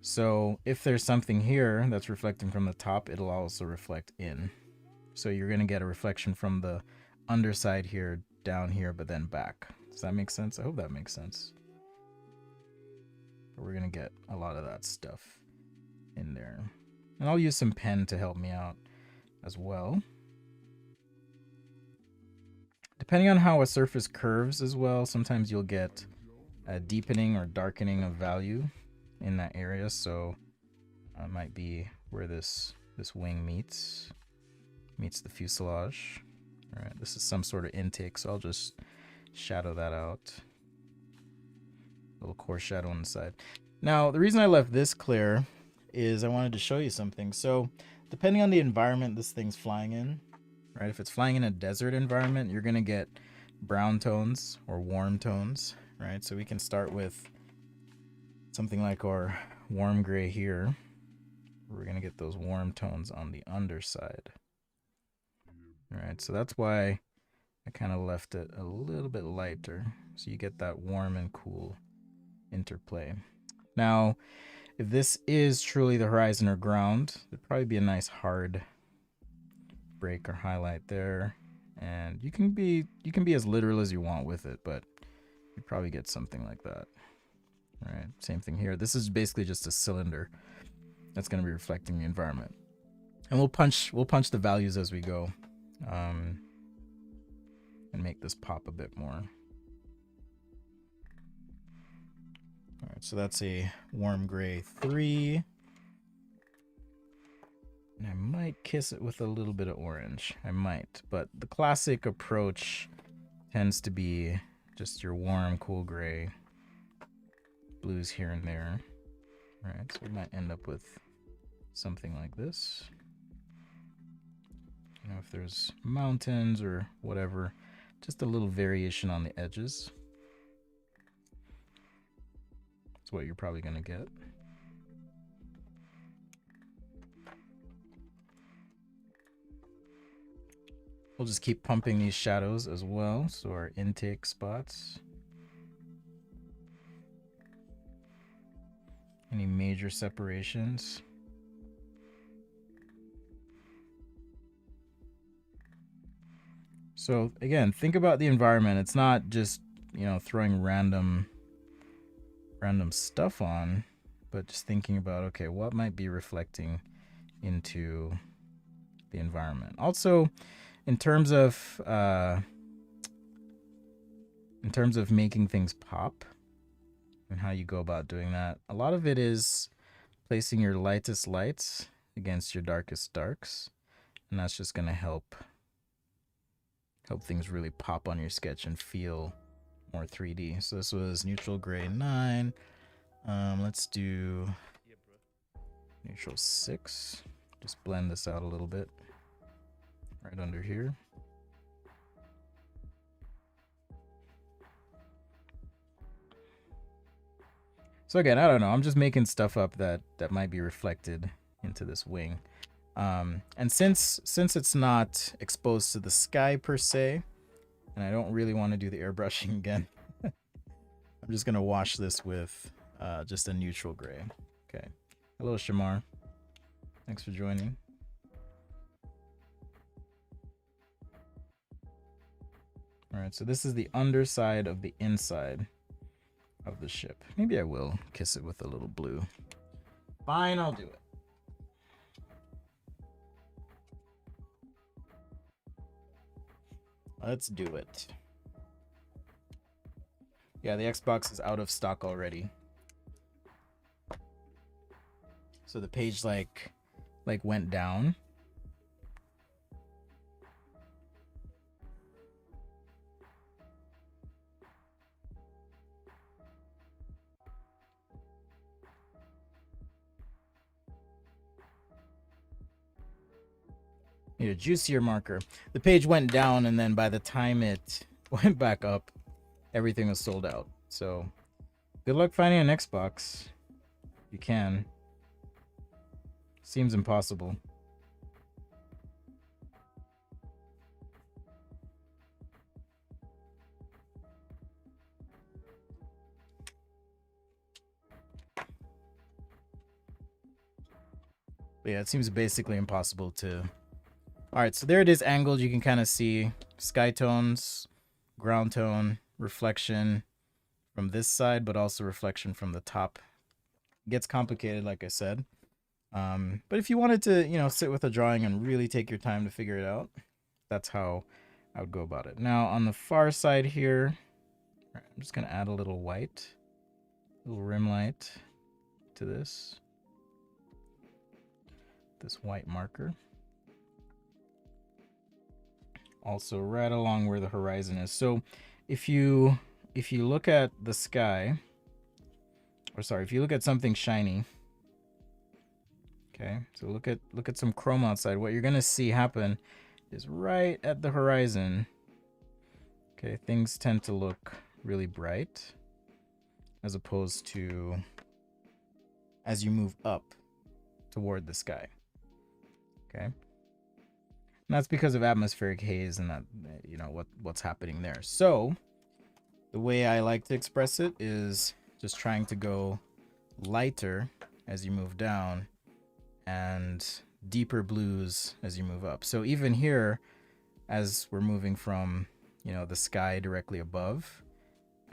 So if there's something here that's reflecting from the top, it'll also reflect in. So you're going to get a reflection from the underside here, down here, but then back. Does that make sense? I hope that makes sense. But we're going to get a lot of that stuff in there. And I'll use some pen to help me out as well. Depending on how a surface curves as well, sometimes you'll get a deepening or darkening of value in that area. So it might be where this wing meets the fuselage. All right, this is some sort of intake, so I'll just shadow that out. A little coarse shadow on the side. Now, the reason I left this clear is I wanted to show you something. So depending on the environment this thing's flying in, right? If it's flying in a desert environment, you're gonna get brown tones or warm tones, right? So we can start with something like our warm gray here. We're gonna get those warm tones on the underside. All right, so that's why I kind of left it a little bit lighter, so you get that warm and cool interplay. Now, if this is truly the horizon or ground, it'd probably be a nice hard break or highlight there, and you can be as literal as you want with it, but you probably get something like that. All right, same thing here. This is basically just a cylinder that's going to be reflecting the environment, and we'll punch the values as we go, and make this pop a bit more. All right, so that's a warm gray 3. And I might kiss it with a little bit of orange. I might, but the classic approach tends to be just your warm, cool gray, blues here and there. All right, so we might end up with something like this. You know, if there's mountains or whatever, just a little variation on the edges. That's what you're probably gonna get. We'll just keep pumping these shadows as well, so our intake spots. Any major separations? So again, think about the environment. It's not just, you know, throwing random stuff on, but just thinking about, okay, what might be reflecting into the environment. Also, in terms of making things pop and how you go about doing that, a lot of it is placing your lightest lights against your darkest darks, and that's just going to help things really pop on your sketch and feel more 3D. So this was neutral gray 9. Let's do neutral 6. Just blend this out a little bit right under here. So again, I don't know. I'm just making stuff up that might be reflected into this wing. And since it's not exposed to the sky per se, and I don't really want to do the airbrushing again, I'm just gonna wash this with just a neutral gray. Okay. Hello, Shamar. Thanks for joining. All right, so this is the underside of the inside of the ship. Maybe I will kiss it with a little blue. Fine, I'll do it. Let's do it. Yeah, the Xbox is out of stock already. So the page like went down. Need a juicier marker. The page went down, and then by the time it went back up, everything was sold out. So good luck finding an Xbox. You can. Seems impossible. But yeah, it seems basically impossible to... Alright, so there it is angled. You can kind of see sky tones, ground tone, reflection from this side, but also reflection from the top. It gets complicated, like I said. But if you wanted to, you know, sit with a drawing and really take your time to figure it out, that's how I would go about it. Now, on the far side here, I'm just going to add a little white, a little rim light to this white marker. Also right along where the horizon is. So if you look at the sky, or sorry, if you look at something shiny, okay, so look at some chrome outside, what you're gonna see happen is right at the horizon, okay, things tend to look really bright as opposed to as you move up toward the sky. Okay. And that's because of atmospheric haze and that, you know, what's happening there. So the way I like to express it is just trying to go lighter as you move down and deeper blues as you move up. So even here, as we're moving from, you know, the sky directly above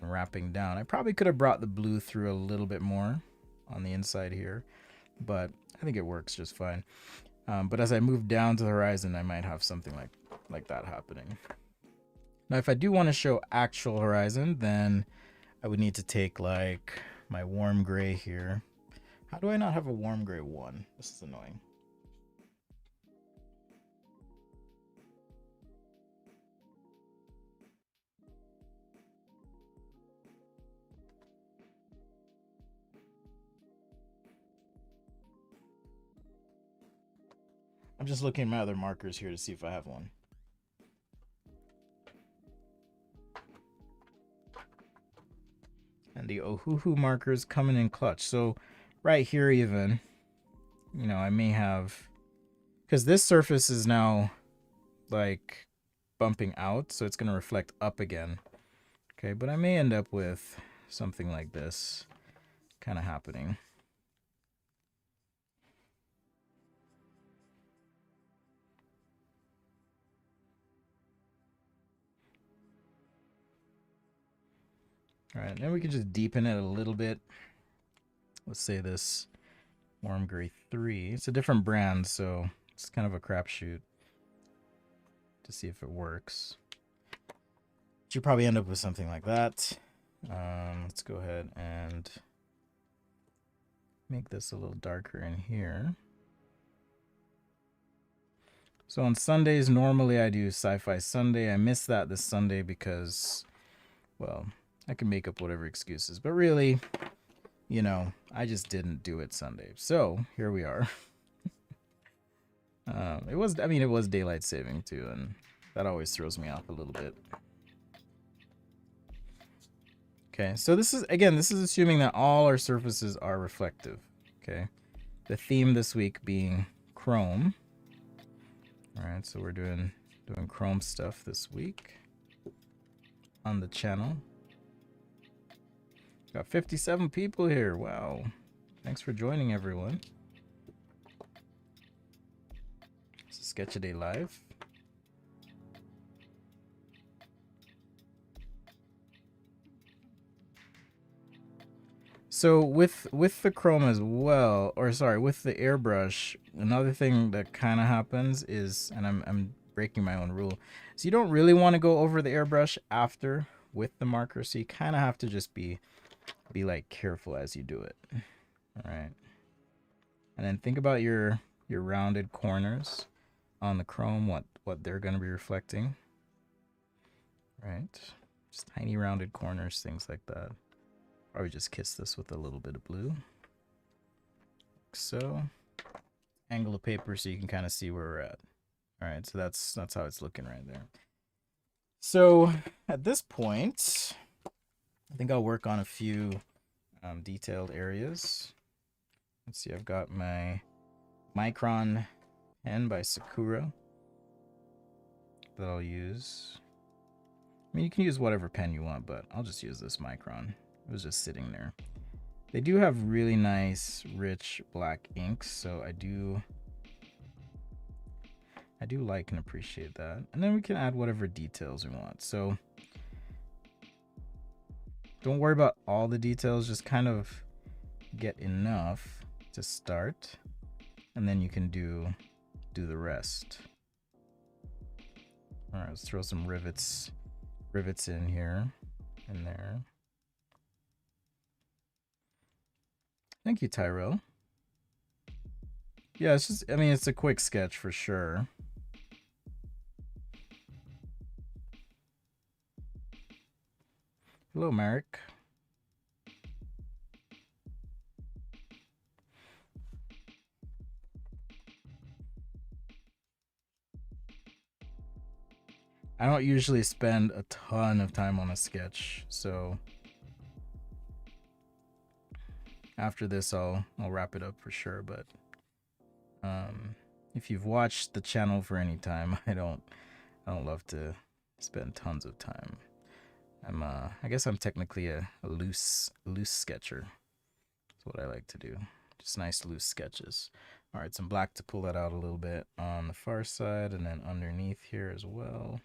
and wrapping down, I probably could have brought the blue through a little bit more on the inside here, but I think it works just fine. But as I move down to the horizon, I might have something like that happening. Now, if I do want to show actual horizon, then I would need to take like my warm gray here. How do I not have a warm gray 1? This is annoying. I'm just looking at my other markers here to see if I have one. And the Ohuhu markers coming in clutch. So right here even, you know, I may have, because this surface is now like bumping out, so it's going to reflect up again. Okay, but I may end up with something like this kind of happening. All right, then we can just deepen it a little bit. Let's say this warm gray 3. It's a different brand, so it's kind of a crapshoot to see if it works. But you probably end up with something like that. Let's go ahead and make this a little darker in here. So on Sundays, normally I do Sci-Fi Sunday. I missed that this Sunday because, well, I can make up whatever excuses. But really, you know, I just didn't do it Sunday. So here we are. It was daylight saving too, and that always throws me off a little bit. Okay, so this is assuming that all our surfaces are reflective. Okay, the theme this week being chrome. All right, so we're doing chrome stuff this week on the channel. Got 57 people here. Wow, thanks for joining, everyone. This is Sketchaday Live. So with the chrome as well, or sorry, with the airbrush, another thing that kind of happens is, and I'm breaking my own rule, so you don't really want to go over the airbrush after with the marker, so you kind of have to just be like careful as you do it. All right, and then think about your rounded corners on the chrome, what they're going to be reflecting. Right, just tiny rounded corners, things like that. Probably just kiss this with a little bit of blue. Like so. Angle the paper so you can kind of see where we're at. All right, so that's how it's looking right there. So at this point, I think I'll work on a few detailed areas. Let's see, I've got my Micron pen by Sakura that I'll use. I mean, you can use whatever pen you want, but I'll just use this Micron. It was just sitting there. They do have really nice, rich black inks, so I do like and appreciate that. And then we can add whatever details we want. So don't worry about all the details, just kind of get enough to start, and then you can do the rest. All right, let's throw some rivets in here and there. Thank you, Tyrell. Yeah, it's just, I mean, it's a quick sketch for sure. Hello, Marek. I don't usually spend a ton of time on a sketch, so after this I'll wrap it up for sure. But if you've watched the channel for any time, I don't love to spend tons of time. I guess I'm technically a loose sketcher. That's what I like to do. Just nice loose sketches. All right, some black to pull that out a little bit on the far side, and then underneath here as well.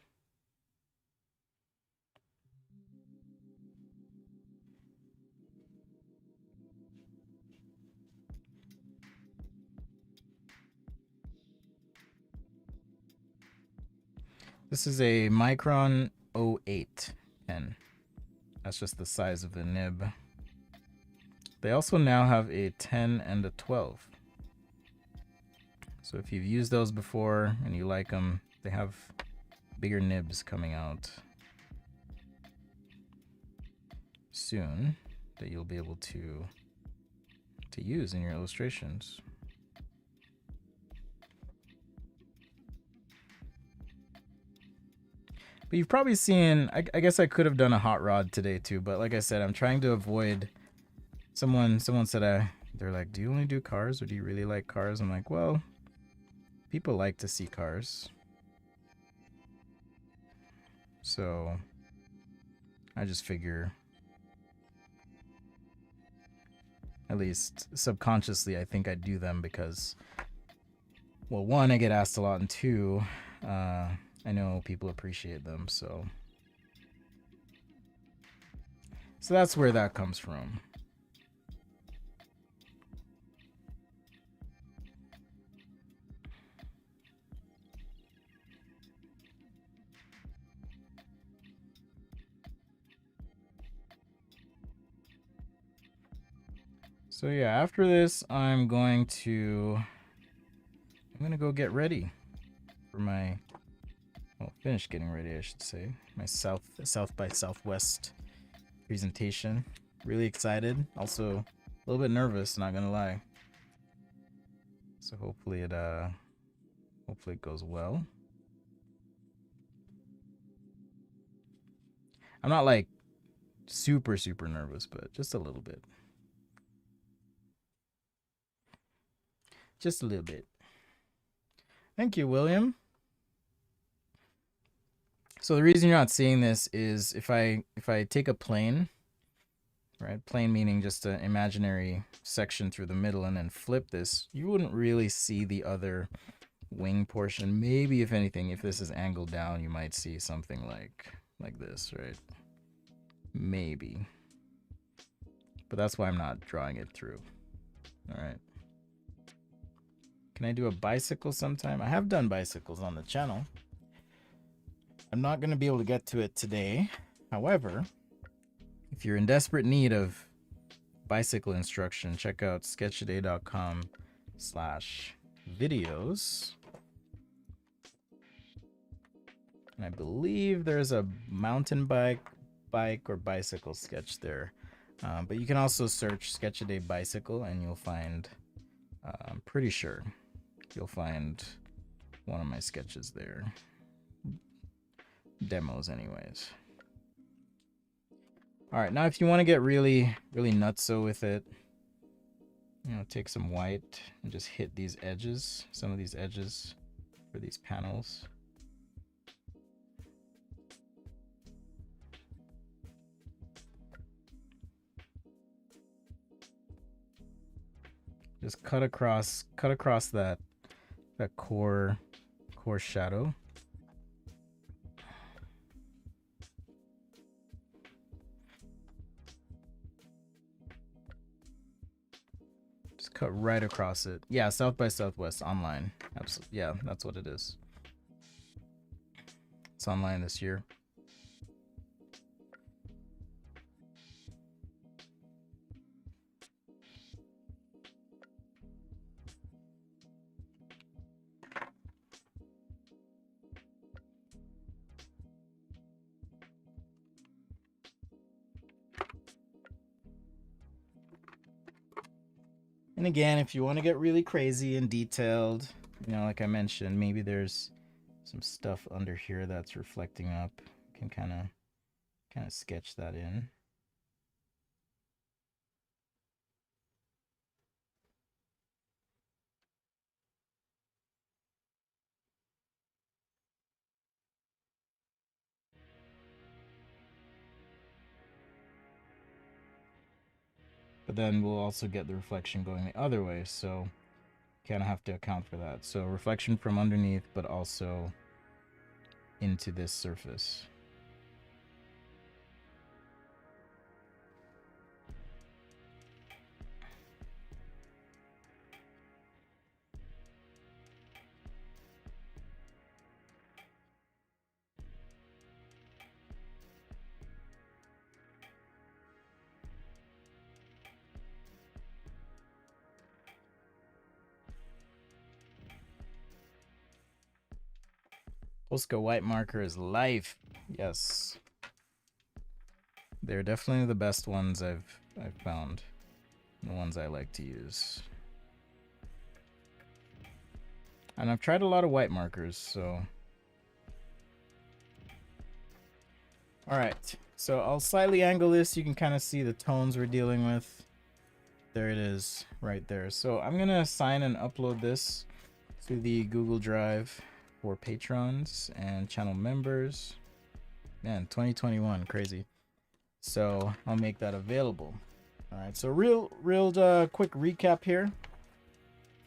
This is a Micron 08 pen. That's just the size of the nib. They also now have a 10 and a 12. So if you've used those before and you like them, they have bigger nibs coming out soon that you'll be able to use in your illustrations. But you've probably seen, I guess I could have done a hot rod today too, but like I said, I'm trying to avoid, someone said, they're like, do you only do cars or do you really like cars? I'm like, well, people like to see cars. So I just figure, at least subconsciously, I think I do them because, well, one, I get asked a lot, and two, I know people appreciate them, so that's where that comes from. So yeah, after this, I'm gonna go get ready for my, well, finish getting ready, I should say, my South by Southwest presentation. Really excited, also a little bit nervous, not gonna lie. So hopefully it goes well. I'm not like super, super nervous, but just a little bit. Just a little bit. Thank you, William. So the reason you're not seeing this is if I take a plane, right? Plane meaning just an imaginary section through the middle, and then flip this, you wouldn't really see the other wing portion. Maybe if anything, if this is angled down, you might see something like this, right? Maybe. But that's why I'm not drawing it through. All right. Can I do a bicycle sometime? I have done bicycles on the channel. I'm not going to be able to get to it today. However, if you're in desperate need of bicycle instruction, check out sketchaday.com/videos. And I believe there's a mountain bike or bicycle sketch there. But you can also search Sketchaday bicycle and you'll find, I'm pretty sure you'll find one of my sketches there. Demos anyways. All right, now if you want to get really nutso with it, you know, take some white and just hit these edges, some of these edges for these panels. Just cut across that core shadow. Just cut right across it. Yeah, South by Southwest online. Absolutely. Yeah, that's what it is. It's online this year. And again, if you want to get really crazy and detailed, you know, like I mentioned, maybe there's some stuff under here that's reflecting up. You can kind of sketch that in. But then we'll also get the reflection going the other way, so kind of have to account for that. So reflection from underneath, but also into this surface. Posca white marker is life. Yes. They're definitely the best ones I've found. The ones I like to use. And I've tried a lot of white markers, so. Alright, so I'll slightly angle this. You can kind of see the tones we're dealing with. There it is, right there. So I'm gonna assign and upload this to the Google Drive for patrons and channel members. Man, 2021, crazy. So I'll make that available. All right, so real quick recap here.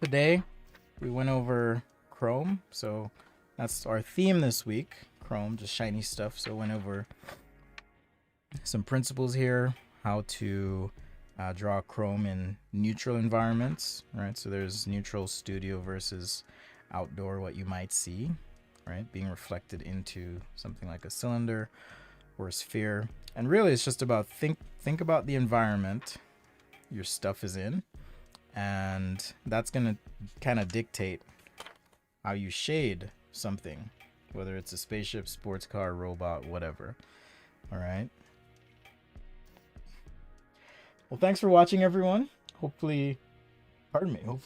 Today we went over Chrome, so that's our theme this week. Chrome, just shiny stuff. So went over some principles here, how to draw Chrome in neutral environments. Right, so there's neutral studio versus outdoor, what you might see, right, being reflected into something like a cylinder or a sphere. And really it's just about think about the environment your stuff is in, and that's gonna kind of dictate how you shade something, whether it's a spaceship, sports car, robot, whatever. All right, well, thanks for watching, everyone. Hopefully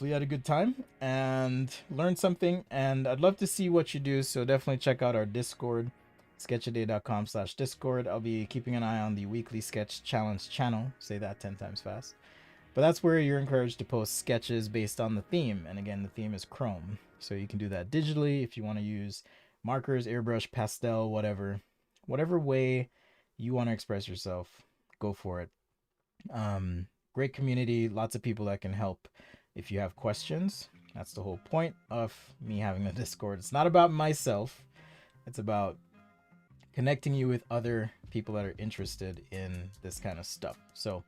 you had a good time and learned something, and I'd love to see what you do, so definitely check out our Discord. sketchaday.com/discord. I'll be keeping an eye on the weekly sketch challenge channel. Say that 10 times fast. But that's where you're encouraged to post sketches based on the theme. And again, the theme is Chrome. So you can do that digitally if you want to use markers, airbrush, pastel, whatever. Whatever way you want to express yourself, go for it. Great community, lots of people that can help if you have questions. That's the whole point of me having the Discord. It's not about myself. It's about connecting you with other people that are interested in this kind of stuff. So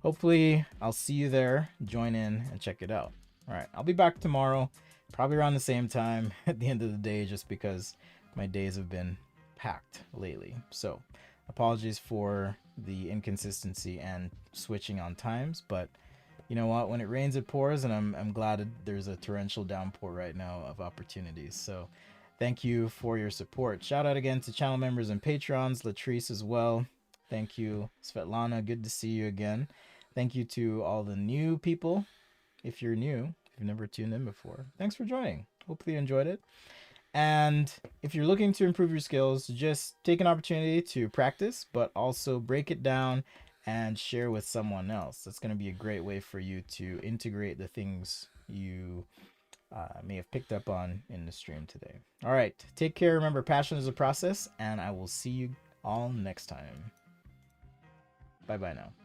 hopefully I'll see you there. Join in and check it out. All right, I'll be back tomorrow, probably around the same time at the end of the day, just because my days have been packed lately. So apologies for the inconsistency and switching on times, but you know what? When it rains, it pours, and I'm glad there's a torrential downpour right now of opportunities. So thank you for your support. Shout out again to channel members and patrons, Latrice as well. Thank you, Svetlana. Good to see you again. Thank you to all the new people. If you're new, if you've never tuned in before, thanks for joining. Hopefully you enjoyed it. And if you're looking to improve your skills, just take an opportunity to practice, but also break it down and share with someone else. That's going to be a great way for you to integrate the things you may have picked up on in the stream today. All right, take care. Remember, passion is a process, and I will see you all next time. Bye-bye now.